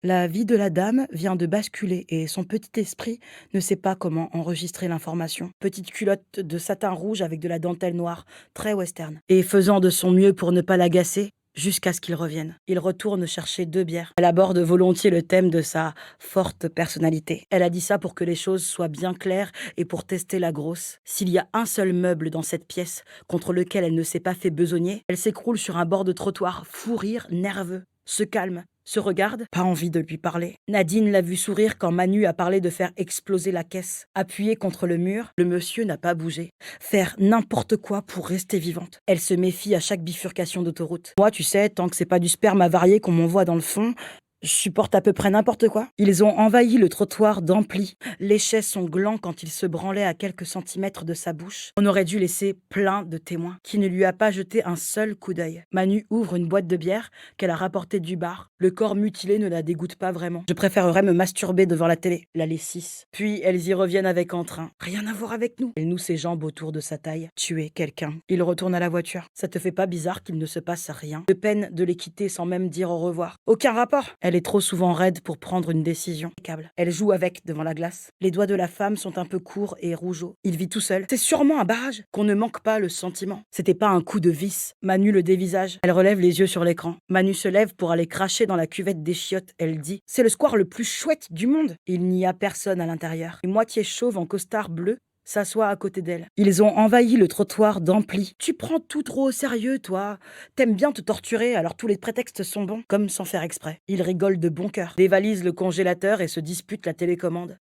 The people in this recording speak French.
La vie de la dame vient de basculer et son petit esprit ne sait pas comment enregistrer l'information. Petite culotte de satin rouge avec de la dentelle noire, très western. Et faisant de son mieux pour ne pas l'agacer, jusqu'à ce qu'il revienne. Il retourne chercher 2 bières. Elle aborde volontiers le thème de sa forte personnalité. Elle a dit ça pour que les choses soient bien claires et pour tester la grosse. S'il y a un seul meuble dans cette pièce contre lequel elle ne s'est pas fait besogner, elle s'écroule sur un bord de trottoir, fou rire, nerveux, se calme, se regarde, pas envie de lui parler. Nadine l'a vu sourire quand Manu a parlé de faire exploser la caisse. Appuyée contre le mur, le monsieur n'a pas bougé. Faire n'importe quoi pour rester vivante. Elle se méfie à chaque bifurcation d'autoroute. Moi, tu sais, tant que c'est pas du sperme avarié qu'on m'envoie dans le fond, je supporte à peu près n'importe quoi. Ils ont envahi le trottoir d'ampli, léchaient son gland quand il se branlait à quelques centimètres de sa bouche. On aurait dû laisser plein de témoins, qui ne lui a pas jeté un seul coup d'œil. Manu ouvre une boîte de bière qu'elle a rapportée du bar. Le corps mutilé ne la dégoûte pas vraiment. Je préférerais me masturber devant la télé, la laississe. Puis elles y reviennent avec entrain. Rien à voir avec nous. Elle noue ses jambes autour de sa taille. Tuer quelqu'un. Il retourne à la voiture. Ça te fait pas bizarre qu'il ne se passe rien? De peine de les quitter sans même dire au revoir. Aucun rapport. Elle est trop souvent raide pour prendre une décision. Elle joue avec devant la glace. Les doigts de la femme sont un peu courts et rougeaux. Il vit tout seul. C'est sûrement un barrage. Qu'on ne manque pas le sentiment. C'était pas un coup de vis. Manu le dévisage. Elle relève les yeux sur l'écran. Manu se lève pour aller cracher dans la cuvette des chiottes. Elle dit: c'est le square le plus chouette du monde. Il n'y a personne à l'intérieur. Une moitié chauve en costard bleu s'assoit à côté d'elle. Ils ont envahi le trottoir d'ampli. Tu prends tout trop au sérieux, toi. T'aimes bien te torturer, alors tous les prétextes sont bons, comme sans faire exprès. Ils rigolent de bon cœur, dévalisent le congélateur et se disputent la télécommande.